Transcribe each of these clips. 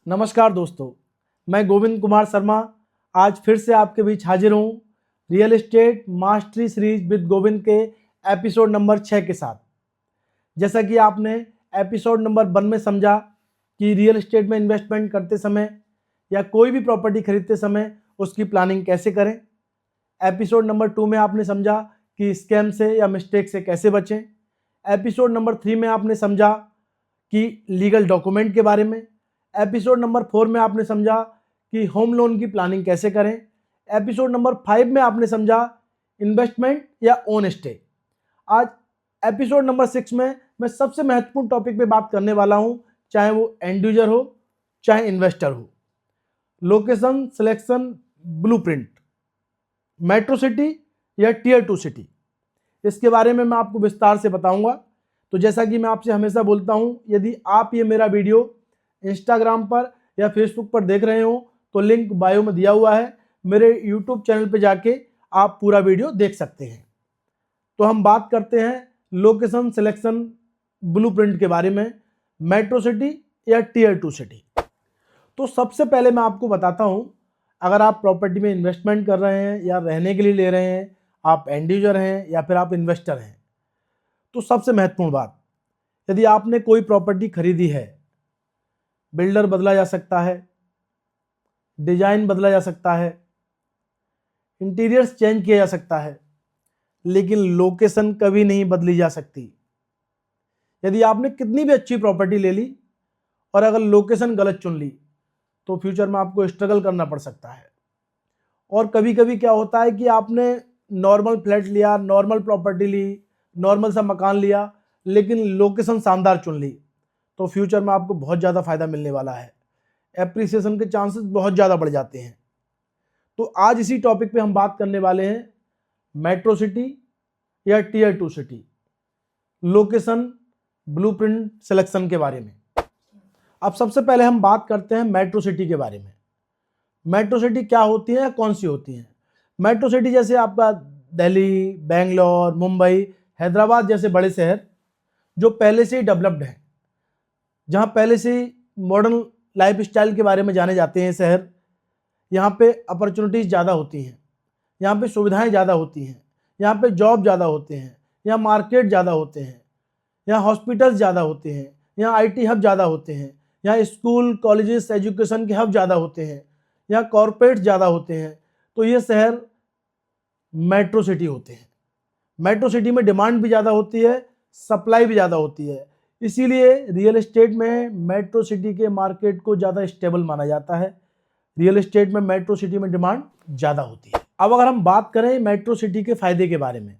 नमस्कार दोस्तों, मैं गोविंद कुमार शर्मा आज फिर से आपके बीच हाजिर हूँ real estate mastery series with Govind के एपिसोड नंबर 6 के साथ। जैसा कि आपने एपिसोड नंबर 1 में समझा कि रियल एस्टेट में इन्वेस्टमेंट करते समय या कोई भी प्रॉपर्टी खरीदते समय उसकी प्लानिंग कैसे करें। एपिसोड नंबर 2 में आपने समझा कि स्कैम से या मिस्टेक से कैसे बचें। एपिसोड नंबर 3 में आपने समझा कि लीगल डॉक्यूमेंट के बारे में। एपिसोड नंबर 4 में आपने समझा कि होम लोन की प्लानिंग कैसे करें। एपिसोड नंबर 5 में आपने समझा इन्वेस्टमेंट या ओन स्टे। आज एपिसोड नंबर 6 में मैं सबसे महत्वपूर्ण टॉपिक पे बात करने वाला हूं, चाहे वो एंड यूजर हो चाहे इन्वेस्टर हो। Location selection blueprint, metro city या टियर 2 सिटी, इसके बारे में मैं आपको विस्तार से बताऊंगा। तो जैसा कि मैं आपसे हमेशा बोलता हूं, यदि आप ये मेरा वीडियो इंस्टाग्राम पर या फेसबुक पर देख रहे हो तो लिंक बायो में दिया हुआ है, मेरे यूट्यूब चैनल पे जाके आप पूरा वीडियो देख सकते हैं। तो हम बात करते हैं लोकेशन सिलेक्शन ब्लूप्रिंट के बारे में, मेट्रो सिटी या टियर 2 सिटी। तो सबसे पहले मैं आपको बताता हूं, अगर आप प्रॉपर्टी में इन्वेस्टमेंट कर रहे हैं या रहने के लिए ले रहे हैं, आप एंड यूजर हैं या फिर आप इन्वेस्टर हैं, तो सबसे महत्वपूर्ण बात, यदि आपने कोई प्रॉपर्टी खरीदी है, बिल्डर बदला जा सकता है, डिजाइन बदला जा सकता है, इंटीरियर्स चेंज किया जा सकता है, लेकिन लोकेशन कभी नहीं बदली जा सकती। यदि आपने कितनी भी अच्छी प्रॉपर्टी ले ली और अगर लोकेशन गलत चुन ली तो फ्यूचर में आपको स्ट्रगल करना पड़ सकता है। और कभी कभी क्या होता है कि आपने नॉर्मल फ्लैट लिया, नॉर्मल प्रॉपर्टी ली, नॉर्मल सा मकान लिया, लेकिन लोकेशन शानदार चुन ली, तो फ्यूचर में आपको बहुत ज़्यादा फायदा मिलने वाला है। एप्रिसिएशन के चांसेस बहुत ज़्यादा बढ़ जाते हैं। तो आज इसी टॉपिक पे हम बात करने वाले हैं मेट्रो सिटी या tier 2 city, location blueprint selection के बारे में। अब सबसे पहले हम बात करते हैं मेट्रो सिटी के बारे में। मेट्रो सिटी क्या होती है, कौन सी होती है? मेट्रो सिटी जैसे आपका दिल्ली, बेंगलोर, मुंबई, हैदराबाद जैसे बड़े शहर जो पहले से ही डेवलप्ड हैं, जहां पहले से ही मॉडर्न लाइफ स्टाइल के बारे में जाने जाते हैं शहर। यहाँ पे अपॉर्चुनिटीज़ ज़्यादा होती हैं, यहाँ पे सुविधाएं ज़्यादा होती हैं, यहाँ पे जॉब ज़्यादा होते हैं, यहाँ मार्केट ज़्यादा होते हैं, यहाँ हॉस्पिटल्स ज़्यादा होते हैं, यहाँ आईटी हब ज़्यादा होते हैं, यहाँ स्कूल कॉलेजेस एजुकेशन के हब ज़्यादा होते हैं, यहाँ कॉरपोरेट ज़्यादा होते हैं। तो ये शहर मेट्रो सिटी होते हैं। मेट्रो सिटी में डिमांड भी ज़्यादा होती है, सप्लाई भी ज़्यादा होती है, इसीलिए रियल एस्टेट में मेट्रो सिटी के मार्केट को ज़्यादा स्टेबल माना जाता है। रियल एस्टेट में मेट्रो सिटी में डिमांड ज़्यादा होती है। अब अगर हम बात करें मेट्रो सिटी के फ़ायदे के बारे में,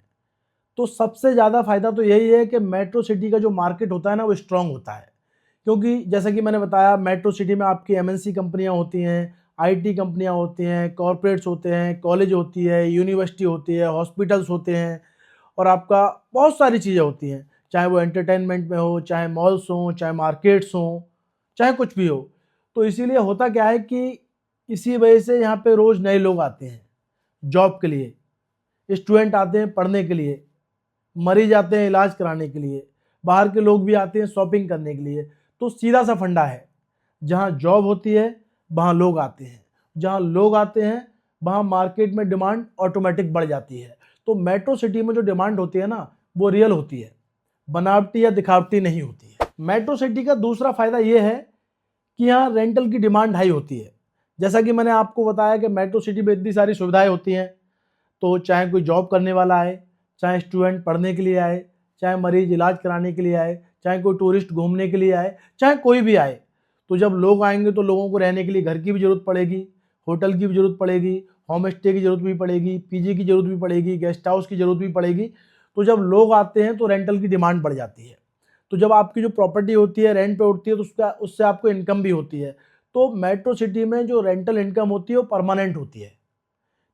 तो सबसे ज़्यादा फ़ायदा तो यही है कि मेट्रो सिटी का जो मार्केट होता है ना, वो स्ट्रांग होता है। क्योंकि जैसा कि मैंने बताया, मेट्रो सिटी में आपकी एमएनसी कंपनियां होती हैं, आईटी कंपनियां होती हैं, कॉरपोरेट्स होते हैं, कॉलेज होती है, यूनिवर्सिटी होती है, हॉस्पिटल्स होते हैं, और आपका बहुत सारी चीज़ें होती हैं, चाहे वो एंटरटेनमेंट में हो, चाहे मॉल्स हों, चाहे मार्केट्स हों, चाहे कुछ भी हो। तो इसीलिए होता क्या है कि इसी वजह से यहाँ पे रोज़ नए लोग आते हैं जॉब के लिए, स्टूडेंट आते हैं पढ़ने के लिए, मरीज आते हैं इलाज कराने के लिए, बाहर के लोग भी आते हैं शॉपिंग करने के लिए। तो सीधा सा फंडा है, जहाँ जॉब होती है वहाँ लोग आते हैं, जहाँ लोग आते हैं वहाँ मार्केट में डिमांड ऑटोमेटिक बढ़ जाती है। तो मेट्रो सिटी में जो डिमांड होती है ना, वो रियल होती है, बनावटी या दिखावटी नहीं होती है। मेट्रो सिटी का दूसरा फायदा ये है कि यहाँ रेंटल की डिमांड हाई होती है। जैसा कि मैंने आपको बताया कि मेट्रो सिटी में इतनी सारी सुविधाएं होती हैं, तो चाहे कोई जॉब करने वाला आए, चाहे स्टूडेंट पढ़ने के लिए आए, चाहे मरीज इलाज कराने के लिए आए, चाहे कोई टूरिस्ट घूमने के लिए आए, चाहे कोई भी आए, तो जब लोग आएंगे तो लोगों को रहने के लिए घर की भी ज़रूरत पड़ेगी, होटल की भी ज़रूरत पड़ेगी, होम स्टे की ज़रूरत भी पड़ेगी, पीजी की ज़रूरत भी पड़ेगी, गेस्ट हाउस की ज़रूरत भी पड़ेगी। तो जब लोग आते हैं तो रेंटल की डिमांड बढ़ जाती है। तो जब आपकी जो प्रॉपर्टी होती है रेंट पे उठती है, तो उससे आपको इनकम भी होती है। तो मेट्रो सिटी में जो रेंटल इनकम होती है वो परमानेंट होती है।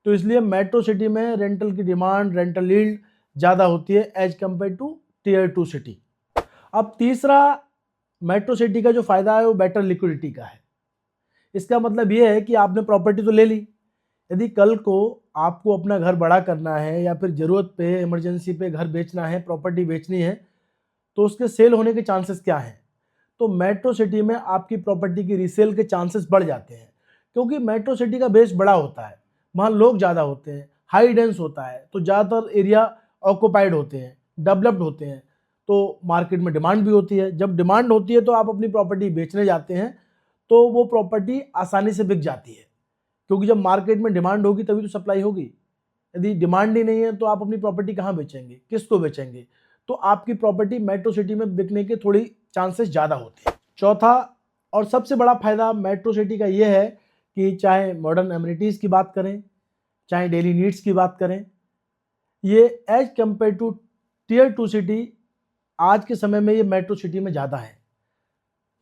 तो इसलिए मेट्रो सिटी में रेंटल की डिमांड, रेंटल यील्ड ज़्यादा होती है as compare to tier 2 city. अब तीसरा मेट्रो सिटी का जो फ़ायदा है वो बेटर लिक्विडिटी का है। इसका मतलब ये है कि आपने प्रॉपर्टी तो ले ली, यदि कल को आपको अपना घर बड़ा करना है या फिर ज़रूरत पे, इमरजेंसी पे घर बेचना है, प्रॉपर्टी बेचनी है, तो उसके सेल होने के चांसेस क्या हैं? तो मेट्रो सिटी में आपकी प्रॉपर्टी की रीसेल के चांसेस बढ़ जाते हैं, क्योंकि मेट्रो सिटी का बेस बड़ा होता है, वहाँ लोग ज़्यादा होते हैं, हाई डेंस होता है, तो ज़्यादातर एरिया ऑक्यूपाइड होते हैं, डेवलप्ड होते हैं, तो मार्केट में डिमांड भी होती है। जब डिमांड होती है तो आप अपनी प्रॉपर्टी बेचने जाते हैं तो वो प्रॉपर्टी आसानी से बिक जाती है, क्योंकि जब मार्केट में डिमांड होगी तभी तो सप्लाई होगी। यदि डिमांड ही नहीं है तो आप अपनी प्रॉपर्टी कहाँ बेचेंगे, किसको बेचेंगे? तो आपकी प्रॉपर्टी मेट्रो सिटी में बिकने के थोड़ी चांसेस ज़्यादा होते हैं। चौथा और सबसे बड़ा फायदा मेट्रो सिटी का ये है कि चाहे मॉडर्न एमिनिटीज़ की बात करें, चाहे डेली नीड्स की बात करें, ये as compare to tier 2 city आज के समय में ये मेट्रो सिटी में ज़्यादा है।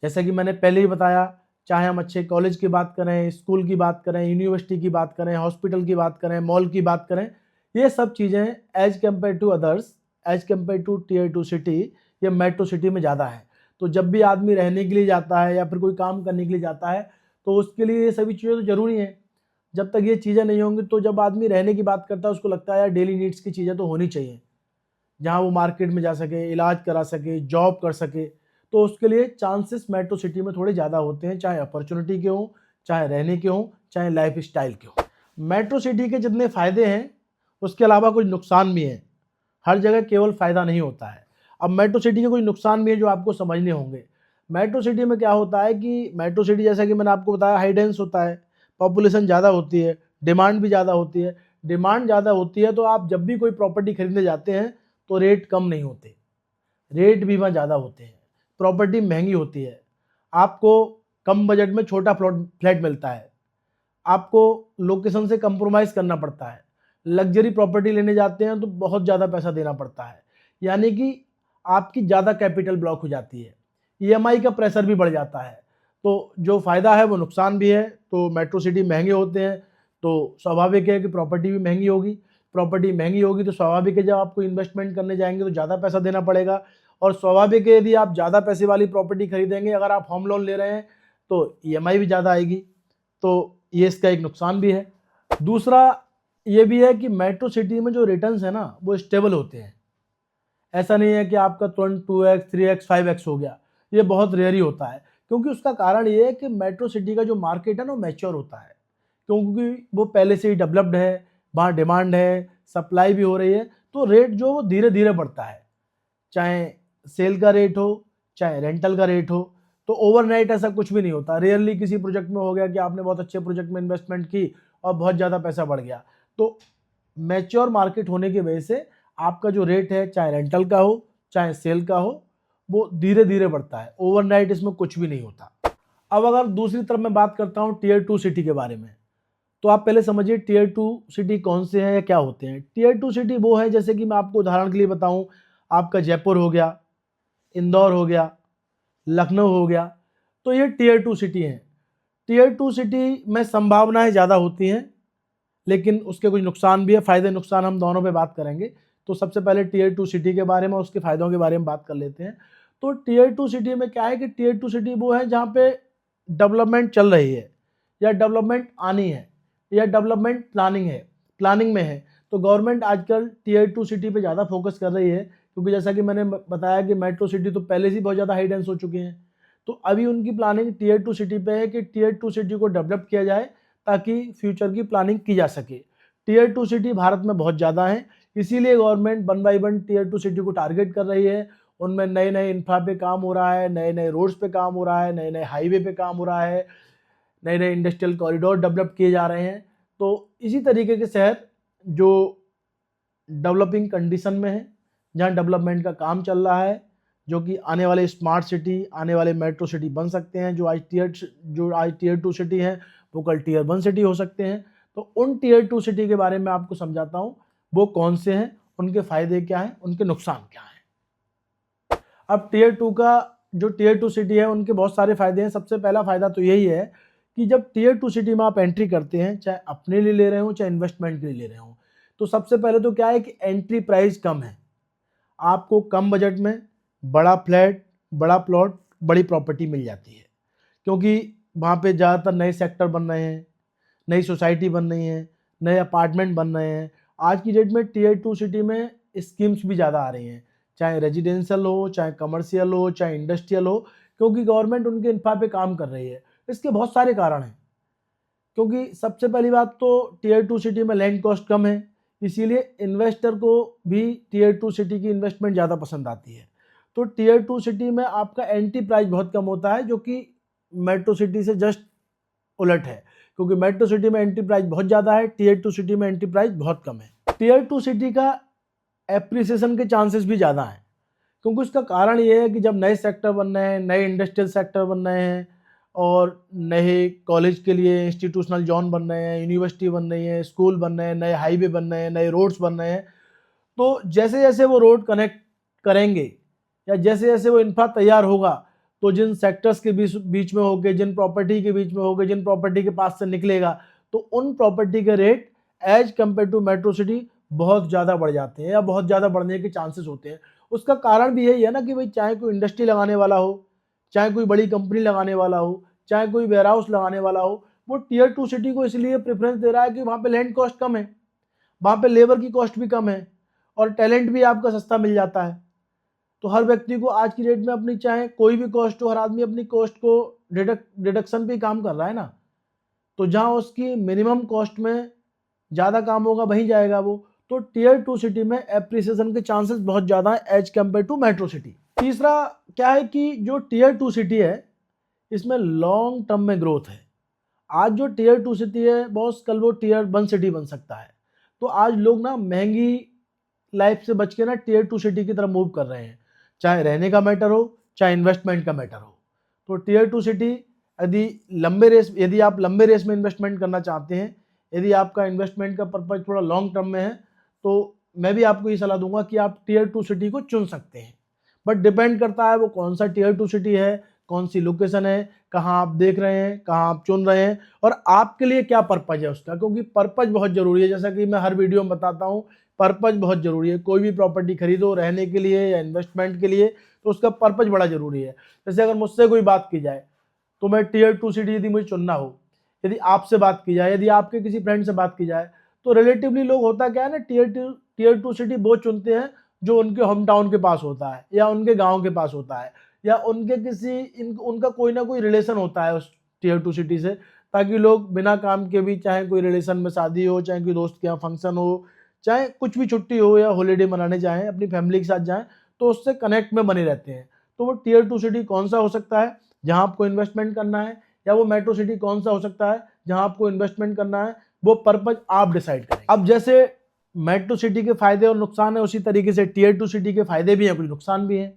जैसा कि मैंने पहले ही बताया, चाहे हम अच्छे कॉलेज की बात करें, स्कूल की बात करें, यूनिवर्सिटी की बात करें, हॉस्पिटल की बात करें, मॉल की बात करें, ये सब चीज़ें as compare to others, as compare to tier 2 city, ये मेट्रो सिटी में ज़्यादा है। तो जब भी आदमी रहने के लिए जाता है या फिर कोई काम करने के लिए जाता है तो उसके लिए ये सभी चीज़ें तो ज़रूरी हैं। जब तक ये चीज़ें नहीं होंगी तो जब आदमी रहने की बात करता है उसको लगता है यार डेली नीड्स की चीज़ें तो होनी चाहिए, जहाँ वो मार्केट में जा सके, इलाज करा सके, जॉब कर सके, तो उसके लिए चांसेस मेट्रो सिटी में थोड़े ज़्यादा होते हैं, चाहे अपॉर्चुनिटी के हों, चाहे रहने के हों, चाहे लाइफ स्टाइल के हों। मेट्रो सिटी के जितने फ़ायदे हैं उसके अलावा कुछ नुकसान भी हैं। हर जगह केवल फ़ायदा नहीं होता है। अब मेट्रो सिटी के कुछ नुकसान भी हैं जो आपको समझने होंगे। मेट्रो सिटी में क्या होता है कि मेट्रो सिटी जैसा कि मैंने आपको बताया हाई डेंस होता है, पॉपुलेशन ज़्यादा होती है, डिमांड भी ज़्यादा होती है। डिमांड ज़्यादा होती है तो आप जब भी कोई प्रॉपर्टी खरीदने जाते हैं तो रेट कम नहीं होते, रेट भी वहाँ ज़्यादा होते हैं, प्रॉपर्टी महंगी होती है, आपको कम बजट में छोटा फ्लैट मिलता है, आपको लोकेशन से कंप्रोमाइज़ करना पड़ता है, लग्जरी प्रॉपर्टी लेने जाते हैं तो बहुत ज़्यादा पैसा देना पड़ता है, यानी कि आपकी ज़्यादा कैपिटल ब्लॉक हो जाती है, ईएमआई का प्रेशर भी बढ़ जाता है। तो जो फ़ायदा है वो नुकसान भी है। तो मेट्रो सिटी महंगे होते हैं तो स्वाभाविक है कि प्रॉपर्टी भी महंगी होगी, प्रॉपर्टी महंगी होगी तो स्वाभाविक है जब आपको इन्वेस्टमेंट करने जाएंगे तो ज़्यादा पैसा देना पड़ेगा, और स्वाभाविक है यदि आप ज़्यादा पैसे वाली प्रॉपर्टी खरीदेंगे, अगर आप होम लोन ले रहे हैं तो ईएमआई भी ज़्यादा आएगी, तो ये इसका एक नुकसान भी है। दूसरा ये भी है कि मेट्रो सिटी में जो रिटर्न्स है ना वो स्टेबल होते हैं। ऐसा नहीं है कि आपका तुरंत 2x 3x 5x हो गया, ये बहुत रेयर ही होता है, क्योंकि उसका कारण ये है कि मेट्रो सिटी का जो मार्केट है ना वो मैच्योर होता है, क्योंकि वो पहले से ही डेवलप्ड है, वहाँ डिमांड है, सप्लाई भी हो रही है, तो रेट जो वो धीरे धीरे बढ़ता है, चाहे सेल का रेट हो चाहे रेंटल का रेट हो। तो ओवरनाइट ऐसा कुछ भी नहीं होता, रेयरली किसी प्रोजेक्ट में हो गया कि आपने बहुत अच्छे प्रोजेक्ट में इन्वेस्टमेंट की और बहुत ज़्यादा पैसा बढ़ गया। तो मैच्योर मार्केट होने की वजह से आपका जो रेट है चाहे रेंटल का हो चाहे सेल का हो वो धीरे धीरे बढ़ता है, ओवरनाइट इसमें कुछ भी नहीं होता। अब अगर दूसरी तरफ मैं बात करता हूँ टियर 2 सिटी के बारे में, तो आप पहले समझिए टियर 2 सिटी कौन से हैं या क्या होते हैं। टियर 2 सिटी वो है, जैसे कि मैं आपको उदाहरण के लिए बताऊं, आपका जयपुर हो गया, इंदौर हो गया, लखनऊ हो गया, तो ये टियर 2 सिटी हैं। टियर 2 सिटी में संभावनाएं ज़्यादा होती हैं, लेकिन उसके कुछ नुकसान भी है, फ़ायदे नुकसान हम दोनों पे बात करेंगे। तो सबसे पहले टियर 2 सिटी के बारे में, उसके फ़ायदों के बारे में बात कर लेते हैं। तो टियर 2 सिटी में क्या है कि टियर 2 सिटी वो है जहाँ पे डेवलपमेंट चल रही है या डेवलपमेंट आनी है या डेवलपमेंट प्लानिंग में है। तो गवर्नमेंट आजकल टियर 2 सिटी पे ज़्यादा फोकस कर रही है, क्योंकि जैसा कि मैंने बताया कि मेट्रो सिटी तो पहले से ही बहुत ज़्यादा हाई डेंस हो चुके हैं। तो अभी उनकी प्लानिंग टियर 2 सिटी पे है कि टियर 2 सिटी को डेवलप किया जाए ताकि फ्यूचर की प्लानिंग की जा सके। टियर 2 सिटी भारत में बहुत ज़्यादा हैं, इसीलिए गवर्नमेंट 1 बाई 1 टियर 2 सिटी को टारगेट कर रही है। उनमें नए नए इंफ्रा पे काम हो रहा है, नए नए रोड्स पे काम हो रहा है, नए नए हाईवे पे काम हो रहा है, नए नए इंडस्ट्रियल कॉरिडोर डेवलप किए जा रहे हैं। तो इसी तरीके के शहर जो डेवलपिंग कंडीशन में है, जहाँ डेवलपमेंट का काम चल रहा है, जो कि आने वाले स्मार्ट सिटी, आने वाले मेट्रो सिटी बन सकते हैं, जो आज टियर 2 सिटी हैं वो कल टियर 1 सिटी हो सकते हैं। तो उन टियर 2 सिटी के बारे में आपको समझाता हूँ, वो कौन से हैं, उनके फ़ायदे क्या हैं, उनके नुकसान क्या हैं। अब टियर 2 सिटी है उनके बहुत सारे फ़ायदे हैं। सबसे पहला फ़ायदा तो यही है कि जब टियर 2 सिटी में आप एंट्री करते हैं, चाहे अपने लिए ले रहे हो चाहे इन्वेस्टमेंट के लिए ले रहे हो, तो सबसे पहले तो क्या है कि एंट्री प्राइस कम है, आपको कम बजट में बड़ा फ्लैट, बड़ा प्लॉट, बड़ी प्रॉपर्टी मिल जाती है, क्योंकि वहाँ पे ज़्यादातर नए सेक्टर बन रहे हैं, नई सोसाइटी बन रही है, नए अपार्टमेंट बन रहे हैं। आज की डेट में टियर 2 सिटी में स्कीम्स भी ज़्यादा आ रही हैं, चाहे रेजिडेंशियल हो, चाहे कमर्शियल हो, चाहे इंडस्ट्रियल हो, क्योंकि गवर्नमेंट उनके इंफ्रा पे काम कर रही है। इसके बहुत सारे कारण हैं, क्योंकि सबसे पहली बात तो टीयर 2 सिटी में लैंड कॉस्ट कम है, इसीलिए इन्वेस्टर को भी टीयर 2 सिटी की इन्वेस्टमेंट ज़्यादा पसंद आती है। तो टीयर 2 सिटी में आपका एंट्री प्राइस बहुत कम होता है, जो कि मेट्रो सिटी से जस्ट उलट है, क्योंकि मेट्रो सिटी में एंट्री प्राइस बहुत ज़्यादा है, टीयर 2 सिटी में एंट्री प्राइस बहुत कम है। टीयर 2 सिटी का एप्रिसिएशन के चांसेस भी ज़्यादा हैं, क्योंकि उसका कारण ये है कि जब नए सेक्टर बन रहे हैं, नए इंडस्ट्रियल सेक्टर बन रहे हैं और नए कॉलेज के लिए इंस्टीट्यूशनल जोन बन रहे हैं, यूनिवर्सिटी बन रही है, स्कूल बन रहे हैं, नए हाईवे बन रहे हैं, नए रोड्स बन रहे हैं, तो जैसे जैसे वो रोड कनेक्ट करेंगे या जैसे जैसे वो इंफ्रा तैयार होगा, तो जिन सेक्टर्स के बीच में होके, जिन प्रॉपर्टी के बीच में होके, जिन प्रॉपर्टी के पास से निकलेगा, तो उन प्रॉपर्टी के rate as compare to metro city बहुत ज़्यादा बढ़ जाते हैं या बहुत ज़्यादा बढ़ने के चांसेस होते हैं। उसका कारण भी यही है ना कि भाई चाहे कोई इंडस्ट्री लगाने वाला हो, चाहे कोई बड़ी कंपनी लगाने वाला हो, चाहे कोई वेयर हाउस लगाने वाला हो, वो टीयर 2 सिटी को इसलिए प्रेफरेंस दे रहा है कि वहाँ पे लैंड कॉस्ट कम है, वहाँ पे लेबर की कॉस्ट भी कम है और टैलेंट भी आपका सस्ता मिल जाता है। तो हर व्यक्ति को आज की डेट में अपनी चाहे कोई भी कॉस्ट हो, हर आदमी अपनी कॉस्ट को डिडक्शन पे काम कर रहा है ना, तो जहाँ उसकी मिनिमम कॉस्ट में ज़्यादा काम होगा वहीं जाएगा वो। तो टीयर 2 सिटी में एप्रिसिएशन के चांसेस बहुत ज़्यादा है as compare to metro city. तीसरा क्या है कि जो टीयर 2 सिटी है इसमें लॉन्ग टर्म में ग्रोथ है। आज जो टीयर 2 सिटी है बॉस, कल वो टीयर 1 सिटी बन सकता है। तो आज लोग ना महंगी लाइफ से बच के ना टीयर 2 सिटी की तरफ मूव कर रहे हैं, चाहे रहने का मैटर हो, चाहे इन्वेस्टमेंट का मैटर हो। तो टीयर 2 सिटी यदि आप लंबे रेस में इन्वेस्टमेंट करना चाहते हैं, यदि आपका इन्वेस्टमेंट का पर्पज थोड़ा लॉन्ग टर्म में है, तो मैं भी आपको ये सलाह दूंगा कि आप टीयर 2 सिटी को चुन सकते हैं। बट डिपेंड करता है वो कौन सा टीयर 2 सिटी है, कौन सी लोकेशन है, कहाँ आप देख रहे हैं, कहाँ आप चुन रहे हैं और आपके लिए क्या पर्पज है उसका, क्योंकि पर्पज बहुत ज़रूरी है। जैसा कि मैं हर वीडियो में बताता हूँ, पर्पज बहुत ज़रूरी है। कोई भी प्रॉपर्टी खरीदो रहने के लिए या इन्वेस्टमेंट के लिए, तो उसका पर्पज बड़ा ज़रूरी है। जैसे अगर मुझसे कोई बात की जाए तो मैं टीयर 2 सिटी यदि मुझे चुनना हो, यदि आपसे बात की जाए, यदि आपके किसी फ्रेंड से बात की जाए, तो रिलेटिवली लोग होता क्या है ना, टीयर 2 सिटी वो चुनते हैं जो उनके होम टाउन के पास होता है या उनके गांव के पास होता है या उनके उनका कोई ना कोई रिलेशन होता है उस टीयर 2 सिटी से, ताकि लोग बिना काम के भी, चाहे कोई रिलेशन में शादी हो, चाहे कोई दोस्त के यहाँ फंक्शन हो, चाहे कुछ भी छुट्टी हो या हॉलीडे मनाने जाएँ, अपनी फैमिली के साथ जाएँ, तो उससे कनेक्ट में बने रहते हैं। तो वो टीयर 2 सिटी कौन सा हो सकता है जहाँ आपको इन्वेस्टमेंट करना है, या वो मेट्रो सिटी कौन सा हो सकता है जहाँ आपको इन्वेस्टमेंट करना है, वो पर्पज आप डिसाइड करें। अब जैसे मेट्रो सिटी के फायदे और नुकसान है, उसी तरीके से टीयर 2 सिटी के फायदे भी हैं, कुछ नुकसान भी हैं।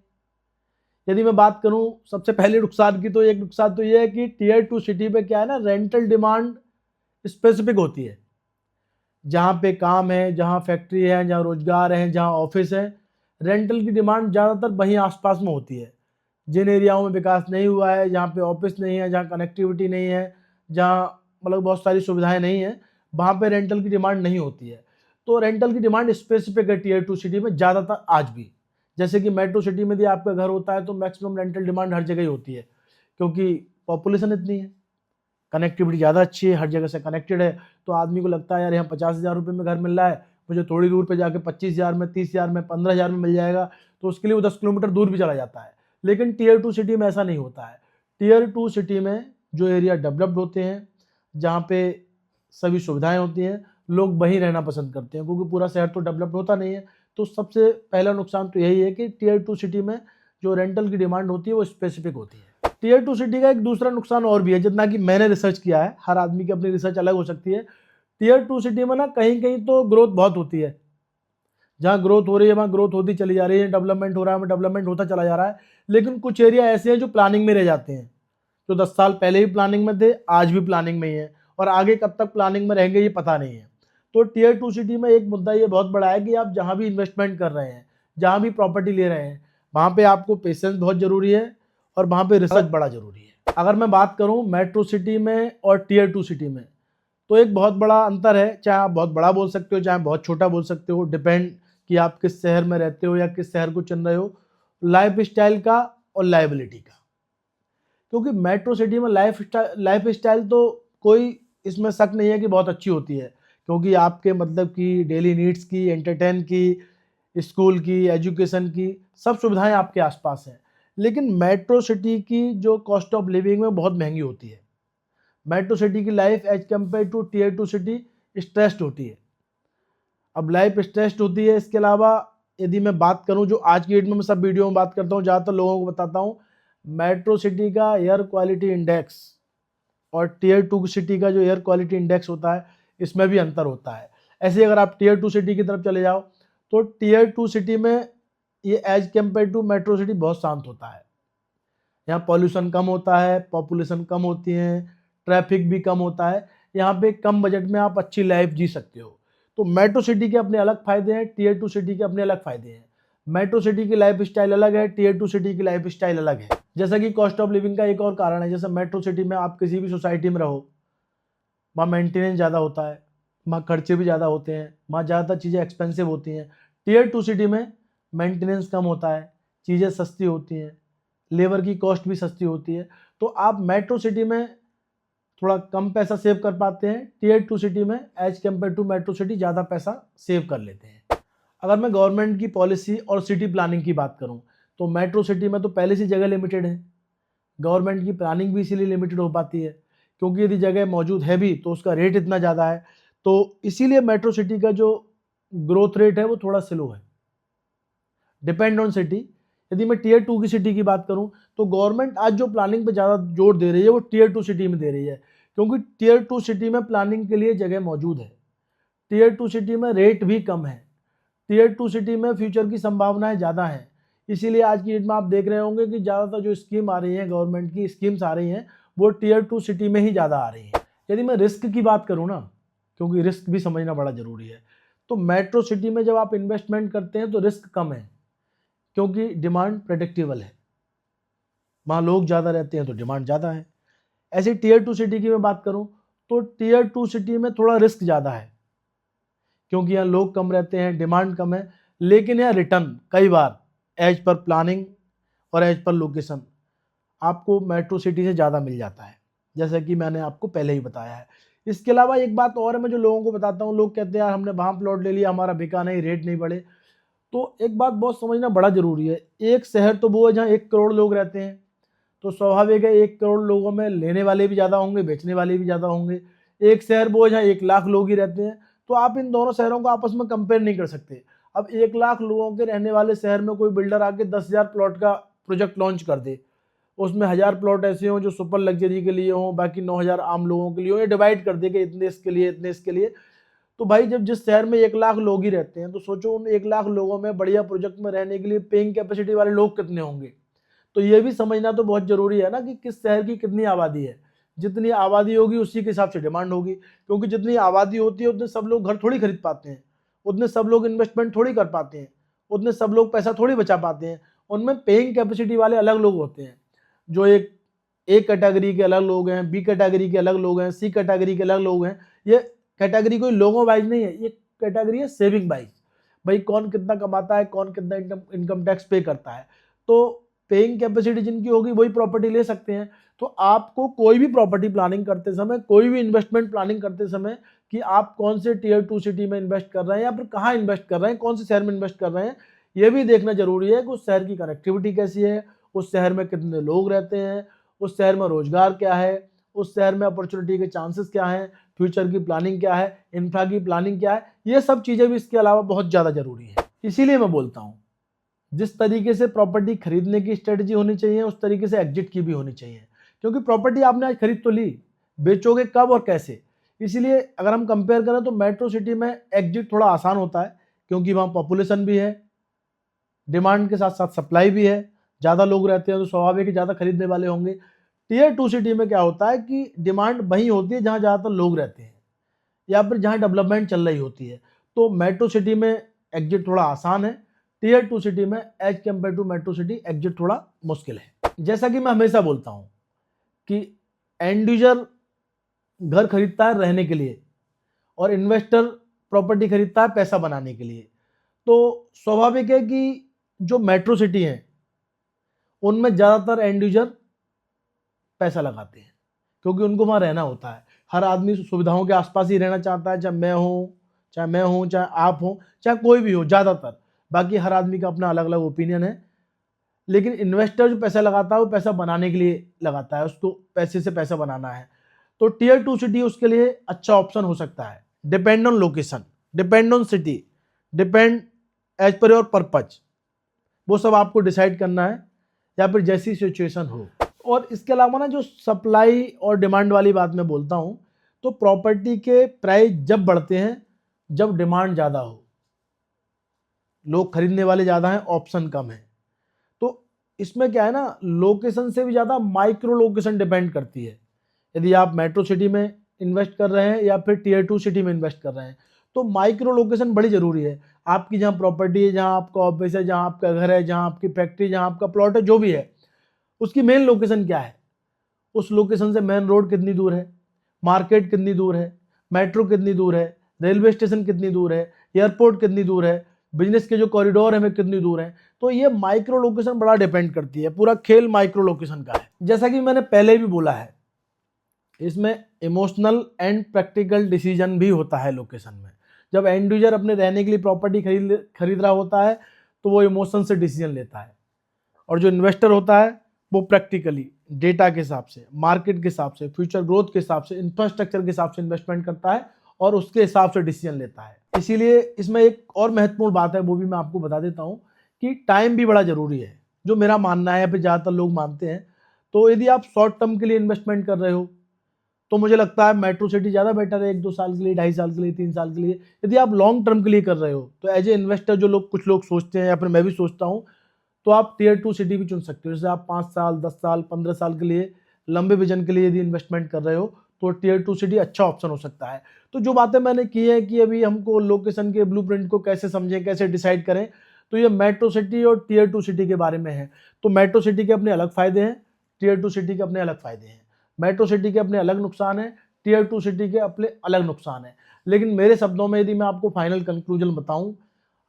यदि मैं बात करूं सबसे पहले नुकसान की, तो एक नुकसान तो ये है कि टीयर 2 सिटी पे क्या है ना, रेंटल डिमांड स्पेसिफिक होती है। जहाँ पे काम है, जहाँ फैक्ट्री है, जहाँ रोजगार है, जहाँ ऑफिस है, रेंटल की डिमांड ज़्यादातर वहीं आसपास में होती है। जिन एरियाओं में विकास नहीं हुआ है, जहाँ पे ऑफिस नहीं है, जहाँ कनेक्टिविटी नहीं है, जहाँ मतलब बहुत सारी सुविधाएं नहीं है, वहाँ पे रेंटल की डिमांड नहीं होती है। तो रेंटल की डिमांड स्पेसिफिक है टीयर 2 सिटी में ज़्यादातर आज भी। जैसे कि मेट्रो सिटी में यदि आपका घर होता है तो मैक्सिमम रेंटल डिमांड हर जगह ही होती है, क्योंकि पॉपुलेशन इतनी है, कनेक्टिविटी ज़्यादा अच्छी है, हर जगह से कनेक्टेड है। तो आदमी को लगता है यार यहाँ 50,000 रुपये में घर मिल रहा है, मुझे थोड़ी दूर पे जाके 25,000 में, 30,000 में, 15,000 में मिल जाएगा, तो उसके लिए वो 10 किलोमीटर दूर भी चला जाता है। लेकिन टीयर 2 सिटी में ऐसा नहीं होता है। टीयर 2 सिटी में जो एरिया डेवलप्ड होते हैं, जहाँ पे सभी सुविधाएं होती हैं, लोग वहीं रहना पसंद करते हैं, क्योंकि पूरा शहर तो डेवलप्ड होता नहीं है। तो सबसे पहला नुकसान तो यही है कि टीयर 2 सिटी में जो रेंटल की डिमांड होती है वो स्पेसिफिक होती है। टीयर 2 सिटी का एक दूसरा नुकसान और भी है, जितना कि मैंने रिसर्च किया है, हर आदमी की अपनी रिसर्च अलग हो सकती है। टीयर 2 सिटी में ना कहीं कहीं तो ग्रोथ बहुत होती है, जहाँ ग्रोथ हो रही है वहाँ ग्रोथ होती चली जा रही है, डेवलपमेंट हो रहा है वहाँ डेवलपमेंट होता चला जा रहा है। लेकिन कुछ एरिया ऐसे हैं जो प्लानिंग में रह जाते हैं, जो 10 साल पहले भी प्लानिंग में थे, आज भी प्लानिंग में ही है, और आगे कब तक प्लानिंग में रहेंगे ये पता नहीं है। तो टीयर 2 सिटी में एक मुद्दा ये बहुत बड़ा है कि आप जहाँ भी इन्वेस्टमेंट कर रहे हैं, जहाँ भी प्रॉपर्टी ले रहे हैं, वहाँ पे आपको पेशेंस बहुत ज़रूरी है और वहाँ पे रिसर्च बड़ा ज़रूरी है। अगर मैं बात करूँ मेट्रो सिटी में और टीयर 2 सिटी में, तो एक बहुत बड़ा अंतर है। चाहे आप बहुत बड़ा बोल सकते हो, चाहे बहुत छोटा बोल सकते हो, डिपेंड कि आप किस शहर में रहते हो या किस शहर को चुन रहे हो, लाइफ स्टाइल का और लाइबिलिटी का। क्योंकि मेट्रो सिटी में लाइफ स्टाइल तो कोई इसमें शक नहीं है कि बहुत अच्छी होती है, क्योंकि आपके मतलब की डेली नीड्स की, एंटरटेन की, स्कूल की, एजुकेशन की सब सुविधाएं आपके आसपास हैं। लेकिन मेट्रो सिटी की जो कॉस्ट ऑफ लिविंग में बहुत महंगी होती है। मेट्रो सिटी की life as compare to tier 2 city stressed होती है। अब लाइफ स्ट्रेस्ड होती है, इसके अलावा यदि मैं बात करूं, जो आज की डेट में मैं सब वीडियो में बात करता हूं, ज़्यादातर लोगों को बताता हूं, मेट्रो सिटी का एयर क्वालिटी इंडेक्स और टीयर 2 सिटी का जो एयर क्वालिटी इंडेक्स होता है, इसमें भी अंतर होता है। ऐसे अगर आप टीयर 2 सिटी की तरफ चले जाओ तो टीयर 2 सिटी में ये as compare to metro city बहुत शांत होता है। यहाँ पॉल्यूशन कम होता है, पॉपुलेशन कम होती है, ट्रैफिक भी कम होता है। यहाँ पे कम बजट में आप अच्छी लाइफ जी सकते हो। तो मेट्रो सिटी के अपने अलग फायदे हैं, टीयर 2 सिटी के अपने अलग फायदे हैं। मेट्रो सिटी की लाइफ स्टाइल अलग है, टीयर 2 सिटी की लाइफ स्टाइल अलग है। जैसा कि कॉस्ट ऑफ लिविंग का एक और कारण है, जैसे मेट्रो सिटी में आप किसी भी सोसाइटी में रहो, वहाँ मेंटेनेंस ज़्यादा होता है, वहाँ खर्चे भी ज़्यादा होते हैं, वहाँ ज़्यादातर चीज़ें एक्सपेंसिव होती हैं। टीयर 2 सिटी में मेंटेनेंस कम होता है, चीज़ें सस्ती होती हैं, लेबर की कॉस्ट भी सस्ती होती है। तो आप मेट्रो सिटी में थोड़ा कम पैसा सेव कर पाते हैं, टीयर 2 सिटी में as compare to metro city ज़्यादा पैसा सेव कर लेते हैं। अगर मैं गवर्नमेंट की पॉलिसी और सिटी प्लानिंग की बात करूं तो मेट्रो सिटी में तो पहले से जगह लिमिटेड है, गवर्नमेंट की प्लानिंग भी इसीलिए लिमिटेड हो पाती है, क्योंकि यदि जगह मौजूद है भी तो उसका रेट इतना ज़्यादा है, तो इसीलिए मेट्रो सिटी का जो ग्रोथ रेट है वो थोड़ा स्लो है, डिपेंड ऑन सिटी। यदि मैं टीयर 2 की सिटी की बात करूं तो गवर्नमेंट आज जो प्लानिंग पे ज़्यादा जोर दे रही है वो टीयर 2 सिटी में दे रही है, क्योंकि टीयर 2 सिटी में प्लानिंग के लिए जगह मौजूद है, टीयर 2 सिटी में रेट भी कम है, टीयर 2 सिटी में फ्यूचर की संभावनाएं ज़्यादा हैं। इसीलिए आज की डेट में आप देख रहे होंगे कि ज़्यादातर जो स्कीम आ रही है, गवर्नमेंट की स्कीम्स आ रही हैं, वो टीयर 2 सिटी में ही ज़्यादा आ रही हैं। यदि मैं रिस्क की बात करूँ ना, क्योंकि रिस्क भी समझना बड़ा ज़रूरी है, तो मेट्रो सिटी में जब आप इन्वेस्टमेंट करते हैं तो रिस्क कम है, क्योंकि डिमांड प्रेडिक्टेबल है, वहाँ लोग ज़्यादा रहते हैं तो डिमांड ज़्यादा है। ऐसे टीयर 2 सिटी की मैं बात करूँ तो टीयर 2 सिटी में थोड़ा रिस्क ज़्यादा है, क्योंकि यहाँ लोग कम रहते हैं, डिमांड कम है, लेकिन यहाँ रिटर्न कई बार एज पर प्लानिंग और एज पर लोकेशन आपको मेट्रो सिटी से ज़्यादा मिल जाता है, जैसा कि मैंने आपको पहले ही बताया है। इसके अलावा एक बात और है, मैं जो लोगों को बताता हूँ, लोग कहते हैं यार हमने वहाँ प्लॉट ले लिया, हमारा बिका नहीं, रेट नहीं बढ़े। तो एक बात बहुत समझना बड़ा ज़रूरी है, एक शहर तो वो है जहाँ 1 करोड़ लोग रहते हैं, तो स्वाभाविक है 1 करोड़ लोगों में लेने वाले भी ज़्यादा होंगे, बेचने वाले भी ज़्यादा होंगे। एक शहर वो है जहाँ 1 लाख लोग ही रहते हैं, तो आप इन दोनों शहरों को आपस में कंपेयर नहीं कर सकते। अब 1 लाख लोगों के रहने वाले शहर में कोई बिल्डर आके 10,000 प्लॉट का प्रोजेक्ट लॉन्च कर दे, उसमें 1000 प्लॉट ऐसे हों जो सुपर लग्जरी के लिए हों, बाकी 9,000 आम लोगों के लिए हों, ये डिवाइड कर दे कि इतने इसके लिए, इतने इसके लिए। तो भाई जब जिस शहर में 1 लाख लोग ही रहते हैं, तो सोचो उन 1 लाख लोगों में बढ़िया प्रोजेक्ट में रहने के लिए पेइंग कैपेसिटी वाले लोग कितने होंगे। तो ये भी समझना तो बहुत जरूरी है ना कि किस शहर की कितनी आबादी है। जितनी आबादी होगी उसी के हिसाब से डिमांड होगी, क्योंकि जितनी आबादी होती है उतने सब लोग घर थोड़ी खरीद पाते हैं, उतने सब लोग इन्वेस्टमेंट थोड़ी कर पाते हैं, उतने सब लोग पैसा थोड़ी बचा पाते हैं। उनमें पेइंग कैपेसिटी वाले अलग लोग होते हैं, जो एक ए कैटेगरी के अलग लोग हैं, बी कैटेगरी के अलग लोग हैं, सी कैटेगरी के अलग लोग हैं। ये कैटेगरी कोई लोगों वाइज नहीं है, ये कैटेगरी है सेविंग वाइज। भाई कौन कितना कमाता है, कौन कितना इनकम टैक्स पे करता है, तो पेइंग कैपेसिटी जिनकी होगी वही प्रॉपर्टी ले सकते हैं। तो आपको कोई भी प्रॉपर्टी प्लानिंग करते समय, कोई भी इन्वेस्टमेंट प्लानिंग करते समय, कि आप कौन से टीयर 2 सिटी में इन्वेस्ट कर रहे हैं या फिर कहाँ इन्वेस्ट कर रहे हैं, कौन से शहर में इन्वेस्ट कर रहे हैं, ये भी देखना जरूरी है कि उस शहर की कनेक्टिविटी कैसी है, उस शहर में कितने लोग रहते हैं, उस शहर में रोजगार क्या है, उस शहर में अपॉर्चुनिटी के चांसेस क्या हैं, फ्यूचर की प्लानिंग क्या है, इंफ्रा की प्लानिंग क्या है। ये सब चीज़ें भी इसके अलावा बहुत ज़्यादा जरूरी है। इसीलिए मैं बोलता हूँ जिस तरीके से प्रॉपर्टी खरीदने की स्ट्रेटजी होनी चाहिए, उस तरीके से एग्जिट की भी होनी चाहिए, क्योंकि प्रॉपर्टी आपने आज खरीद तो ली, बेचोगे कब और कैसे। इसीलिए अगर हम कंपेयर करें तो मेट्रो सिटी में एग्जिट थोड़ा आसान होता है, क्योंकि वहाँ पॉपुलेशन भी है, डिमांड के साथ साथ सप्लाई भी है, ज़्यादा लोग रहते हैं तो स्वाभाविक है ज़्यादा खरीदने वाले होंगे। टीयर 2 सिटी में क्या होता है कि डिमांड वहीं होती है जहाँ ज़्यादातर लोग रहते हैं या फिर जहाँ डेवलपमेंट चल रही होती है। तो मेट्रो सिटी में एग्जिट थोड़ा आसान है, टीयर 2 सिटी में as compare to metro city exit थोड़ा मुश्किल है। जैसा कि मैं हमेशा बोलता हूँ कि एंड यूजर घर खरीदता है रहने के लिए और इन्वेस्टर प्रॉपर्टी खरीदता है पैसा बनाने के लिए। तो स्वाभाविक है कि जो मेट्रो सिटी हैं उनमें ज़्यादातर एंड यूजर पैसा लगाते हैं, क्योंकि उनको वहाँ रहना होता है। हर आदमी सुविधाओं के आसपास ही रहना चाहता है, चाहे मैं हूँ, चाहे आप हो, चाहे कोई भी हो, ज़्यादातर। बाकी हर आदमी का अपना अलग अलग ओपिनियन है, लेकिन इन्वेस्टर जो पैसा लगाता है वो पैसा बनाने के लिए लगाता है, उसको पैसे से पैसा बनाना है। तो टियर 2 सिटी उसके लिए अच्छा ऑप्शन हो सकता है। Depend on location, depend on city, depend as per your purpose, वो सब आपको डिसाइड करना है या फिर जैसी सिचुएशन हो। और इसके अलावा ना जो सप्लाई और डिमांड वाली बात मैं बोलता हूँ, तो प्रॉपर्टी के प्राइस जब बढ़ते हैं जब डिमांड ज़्यादा हो, लोग खरीदने वाले ज़्यादा हैं, ऑप्शन कम है। तो इसमें क्या है ना, लोकेशन से भी ज़्यादा माइक्रो लोकेशन डिपेंड करती है। यदि आप मेट्रो सिटी में इन्वेस्ट कर रहे हैं या फिर टियर 2 सिटी में इन्वेस्ट कर रहे हैं, तो माइक्रो लोकेशन बड़ी ज़रूरी है। आपकी जहाँ प्रॉपर्टी है, जहाँ आपका ऑफिस है, जहाँ आपका घर है, जहाँ आपकी फैक्ट्री, जहाँ आपका प्लॉट है, जो भी है, उसकी मेन लोकेशन क्या है, उस लोकेशन से मेन रोड कितनी दूर है, मार्केट कितनी दूर है, मेट्रो कितनी दूर है, रेलवे स्टेशन कितनी दूर है, एयरपोर्ट कितनी दूर है, बिजनेस के जो कॉरिडोर है वे कितनी दूर है। तो ये माइक्रो लोकेशन बड़ा डिपेंड करती है, पूरा खेल माइक्रो लोकेशन का है। जैसा कि मैंने पहले भी बोला है, इसमें इमोशनल एंड प्रैक्टिकल डिसीजन भी होता है लोकेशन में। जब एंड यूजर अपने रहने के लिए प्रॉपर्टी खरीद रहा होता है तो वो इमोशन से डिसीजन लेता है, और जो इन्वेस्टर होता है वो प्रैक्टिकली डेटा के हिसाब से, मार्केट के हिसाब से, फ्यूचर ग्रोथ के हिसाब से, इंफ्रास्ट्रक्चर के हिसाब से इन्वेस्टमेंट करता है और उसके हिसाब से डिसीजन लेता है। इसीलिए इसमें एक और महत्वपूर्ण बात है, वो भी मैं आपको बता देता हूँ कि टाइम भी बड़ा जरूरी है, जो मेरा मानना है या फिर ज़्यादातर लोग मानते हैं। तो यदि आप शॉर्ट टर्म के लिए इन्वेस्टमेंट कर रहे हो तो मुझे लगता है मेट्रो सिटी ज़्यादा बेटर है, 1-2 साल के लिए, 2.5 साल के लिए, 3 साल के लिए। यदि आप लॉन्ग टर्म के लिए कर रहे हो तो एज ए इन्वेस्टर जो लोग, कुछ लोग सोचते हैं या फिर मैं भी सोचता हूँ, तो आप टियर 2 सिटी भी चुन सकते हो। जैसे आप 5 साल, 10 साल, 15 साल के लिए लंबे विजन के लिए यदि इन्वेस्टमेंट कर रहे हो तो टियर 2 सिटी अच्छा ऑप्शन हो सकता है। तो जो बातें मैंने की है कि अभी हमको लोकेशन के ब्लूप्रिंट को कैसे समझें, कैसे डिसाइड करें, तो ये मेट्रो सिटी और टियर 2 सिटी के बारे में है। तो मेट्रो सिटी के अपने अलग फायदे हैं, टियर 2 सिटी के अपने अलग फायदे हैं। मेट्रो सिटी के अपने अलग नुकसान हैं, टियर 2 सिटी के अपने अलग नुकसान हैं। लेकिन मेरे शब्दों में यदि मैं आपको फाइनल कंक्लूजन बताऊं,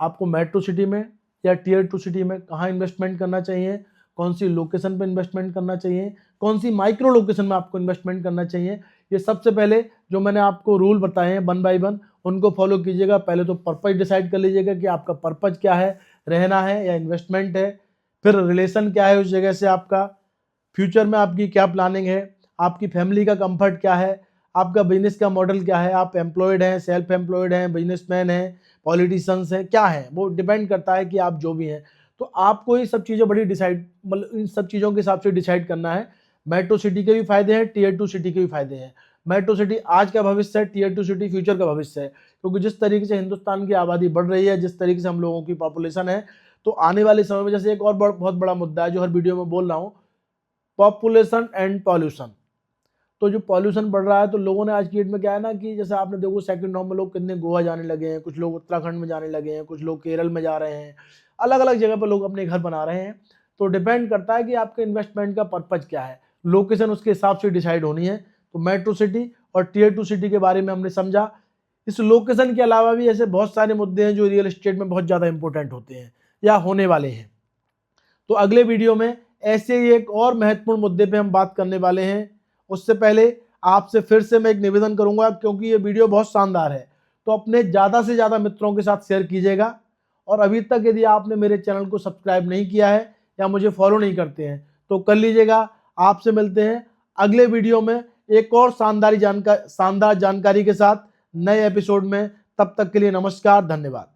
आपको मेट्रो सिटी में या टियर 2 सिटी में कहाँ इन्वेस्टमेंट करना चाहिए, कौन सी लोकेशन पे इन्वेस्टमेंट करना चाहिए, कौन सी माइक्रो लोकेशन में आपको इन्वेस्टमेंट करना चाहिए, ये सबसे पहले जो मैंने आपको रूल बताए हैं 1 बाय 1 उनको फॉलो कीजिएगा। पहले तो पर्पज डिसाइड कर लीजिएगा कि आपका पर्पज क्या है, रहना है या इन्वेस्टमेंट है। फिर रिलेशन क्या है उस जगह से, आपका फ्यूचर में आपकी क्या प्लानिंग है, आपकी फैमिली का कंफर्ट क्या है, आपका बिजनेस का मॉडल क्या है, आप एम्प्लॉयड हैं, सेल्फ एम्प्लॉयड हैं, बिजनेसमैन हैं, पॉलिटिशियंस हैं, क्या है, वो डिपेंड करता है कि आप जो भी हैं। तो आपको ये सब चीज़ें बड़ी डिसाइड, मतलब इन सब चीज़ों के हिसाब से डिसाइड करना है। मेट्रो सिटी के भी फायदे हैं, टियर 2 सिटी के भी फायदे हैं। मेट्रो सिटी आज का भविष्य है, टियर 2 सिटी फ्यूचर का भविष्य है। क्योंकि जिस तरीके से हिंदुस्तान की आबादी बढ़ रही है, जिस तरीके से हम लोगों की पॉपुलेशन है, तो आने वाले समय में, जैसे एक और बहुत बड़ा मुद्दा है जो हर वीडियो में बोल रहा हूँ, पॉपुलेशन एंड पॉल्यूशन। तो जो पॉल्यूशन बढ़ रहा है, तो लोगों ने आज की डेट में क्या है ना कि जैसे आपने देखो सेकंड राउंड में लोग कितने गोवा जाने लगे हैं, कुछ लोग उत्तराखंड में जाने लगे हैं, कुछ लोग केरल में जा रहे हैं, अलग अलग जगह पर लोग अपने घर बना रहे हैं। तो डिपेंड करता है कि आपके इन्वेस्टमेंट का पर्पज क्या है, लोकेशन उसके हिसाब से डिसाइड होनी है। तो मेट्रो सिटी और टियर 2 सिटी के बारे में हमने समझा। इस लोकेशन के अलावा भी ऐसे बहुत सारे मुद्दे हैं जो रियल एस्टेट में बहुत ज़्यादा इंपॉर्टेंट होते हैं या होने वाले हैं। तो अगले वीडियो में ऐसे ही एक और महत्वपूर्ण मुद्दे पे हम बात करने वाले हैं। उससे पहले आपसे फिर से मैं एक निवेदन करूंगा, क्योंकि ये वीडियो बहुत शानदार है, तो अपने ज़्यादा से ज़्यादा मित्रों के साथ शेयर कीजिएगा। और अभी तक यदि आपने मेरे चैनल को सब्सक्राइब नहीं किया है या मुझे फॉलो नहीं करते हैं तो कर लीजिएगा। आपसे मिलते हैं अगले वीडियो में एक और शानदार जानकारी के साथ नए एपिसोड में। तब तक के लिए नमस्कार, धन्यवाद।